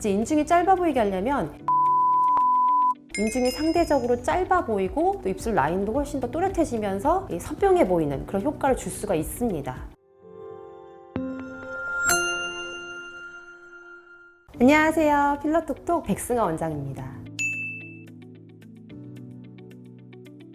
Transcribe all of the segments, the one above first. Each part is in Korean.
이제 인중이 짧아 보이게 하려면 인중이 상대적으로 짧아 보이고 또 입술 라인도 훨씬 더 또렷해지면서 선명해 보이는 그런 효과를 줄 수가 있습니다. 안녕하세요. 필러톡톡 백승아 원장입니다.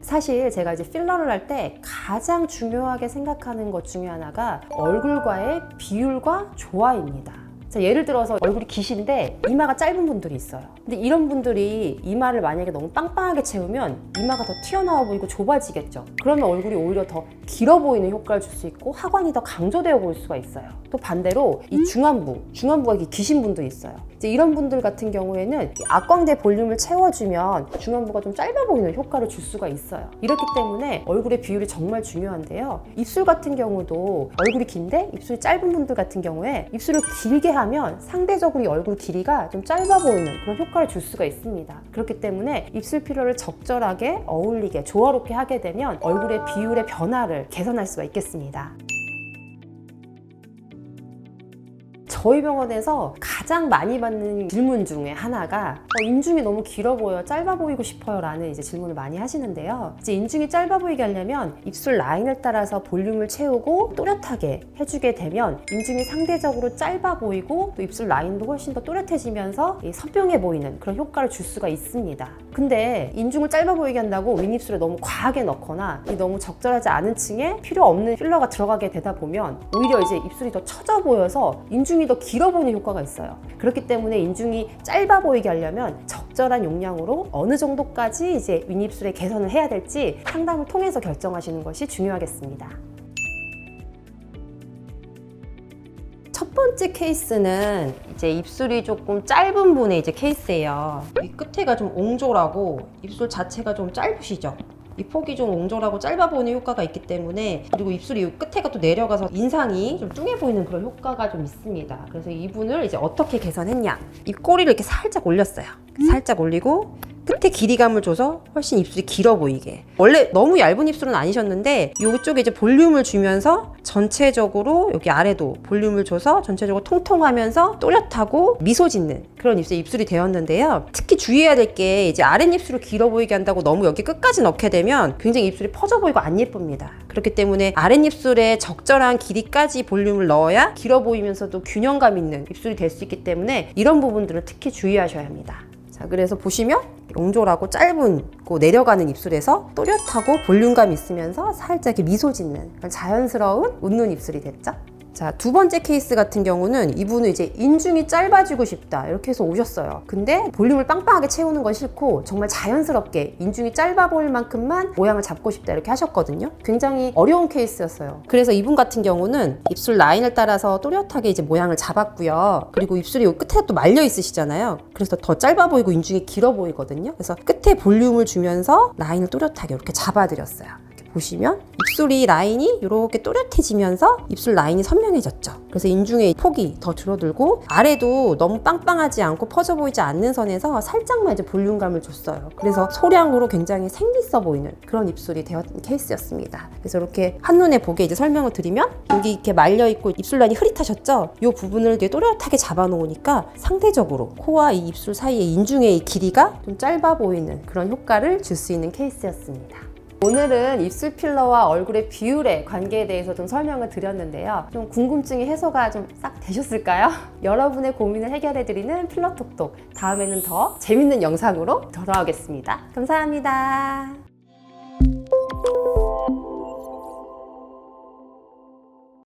사실 제가 이제 필러를 할 때 가장 중요하게 생각하는 것 중에 하나가 얼굴과의 비율과 조화입니다. 자, 예를 들어서 얼굴이 기신데 이마가 짧은 분들이 있어요. 근데 이런 분들이 이마를 만약에 너무 빵빵하게 채우면 이마가 더 튀어나와 보이고 좁아지겠죠. 그러면 얼굴이 오히려 더 길어 보이는 효과를 줄 수 있고 하관이 더 강조되어 보일 수가 있어요. 또 반대로 이 중안부가 이렇게 기신 분도 있어요. 이제 이런 분들 같은 경우에는 악광대 볼륨을 채워주면 중안부가 좀 짧아 보이는 효과를 줄 수가 있어요. 이렇기 때문에 얼굴의 비율이 정말 중요한데요. 입술 같은 경우도 얼굴이 긴데 입술이 짧은 분들 같은 경우에 입술을 길게 하면 상대적으로 이 얼굴 길이가 좀 짧아 보이는 그런 효과를 줄 수가 있습니다. 그렇기 때문에 입술 필러를 적절하게 어울리게 조화롭게 하게 되면 얼굴의 비율의 변화를 개선할 수가 있겠습니다. 저희 병원에서 가장 많이 받는 질문 중에 하나가 인중이 너무 길어 보여, 짧아 보이고 싶어요 라는 이제 질문을 많이 하시는데요. 이제 인중이 짧아 보이게 하려면 입술 라인을 따라서 볼륨을 채우고 또렷하게 해주게 되면 인중이 상대적으로 짧아 보이고 또 입술 라인도 훨씬 더 또렷해지면서 선명해 보이는 그런 효과를 줄 수가 있습니다. 근데 인중을 짧아 보이게 한다고 윗입술에 너무 과하게 넣거나 너무 적절하지 않은 층에 필요 없는 필러가 들어가게 되다 보면 오히려 이제 입술이 더 처져 보여서 인중이 더 길어 보이는 효과가 있어요. 그렇기 때문에 인중이 짧아 보이게 하려면 적절한 용량으로 어느 정도까지 이제 윗입술에 개선을 해야 될지 상담을 통해서 결정하시는 것이 중요하겠습니다. 첫 번째 케이스는 이제 입술이 조금 짧은 분의 이제 케이스예요. 이 끝에가 좀 옹졸하고 입술 자체가 좀 짧으시죠? 이 폭이 좀 옹졸하고 짧아 보이는 효과가 있기 때문에, 그리고 입술이 끝에가 또 내려가서 인상이 좀 뚱해 보이는 그런 효과가 좀 있습니다. 그래서 이분을 이제 어떻게 개선했냐, 이 꼬리를 이렇게 살짝 올렸어요. 살짝 올리고 끝에 길이감을 줘서 훨씬 입술이 길어 보이게. 원래 너무 얇은 입술은 아니셨는데 이쪽에 이제 볼륨을 주면서 전체적으로 여기 아래도 볼륨을 줘서 전체적으로 통통하면서 또렷하고 미소 짓는 그런 입술이 되었는데요. 특히 주의해야 될 게 이제 아랫입술을 길어 보이게 한다고 너무 여기 끝까지 넣게 되면 굉장히 입술이 퍼져 보이고 안 예쁩니다. 그렇기 때문에 아랫입술에 적절한 길이까지 볼륨을 넣어야 길어 보이면서도 균형감 있는 입술이 될 수 있기 때문에 이런 부분들은 특히 주의하셔야 합니다. 자, 그래서 보시면 옹졸하고 짧은 내려가는 입술에서 또렷하고 볼륨감 있으면서 살짝 이렇게 미소 짓는 자연스러운 웃는 입술이 됐죠? 자, 두 번째 케이스 같은 경우는 이분은 이제 인중이 짧아지고 싶다 이렇게 해서 오셨어요. 근데 볼륨을 빵빵하게 채우는 건 싫고 정말 자연스럽게 인중이 짧아 보일 만큼만 모양을 잡고 싶다 이렇게 하셨거든요. 굉장히 어려운 케이스였어요. 그래서 이분 같은 경우는 입술 라인을 따라서 또렷하게 이제 모양을 잡았고요. 그리고 입술이 끝에 또 말려 있으시잖아요. 그래서 더 짧아 보이고 인중이 길어 보이거든요. 그래서 끝에 볼륨을 주면서 라인을 또렷하게 이렇게 잡아드렸어요. 보시면 입술이 라인이 이렇게 또렷해지면서 입술 라인이 선명해졌죠. 그래서 인중의 폭이 더 줄어들고 아래도 너무 빵빵하지 않고 퍼져 보이지 않는 선에서 살짝만 이제 볼륨감을 줬어요. 그래서 소량으로 굉장히 생기있어 보이는 그런 입술이 되었던 케이스였습니다. 그래서 이렇게 한눈에 보게 이제 설명을 드리면 여기 이렇게 말려있고 입술 라인이 흐릿하셨죠? 이 부분을 되게 또렷하게 잡아놓으니까 상대적으로 코와 이 입술 사이의 인중의 이 길이가 좀 짧아 보이는 그런 효과를 줄 수 있는 케이스였습니다. 오늘은 입술 필러와 얼굴의 비율의 관계에 대해서 좀 설명을 드렸는데요. 좀 궁금증이 해소가 좀 싹 되셨을까요? 여러분의 고민을 해결해드리는 필러톡톡, 다음에는 더 재밌는 영상으로 돌아오겠습니다. 감사합니다.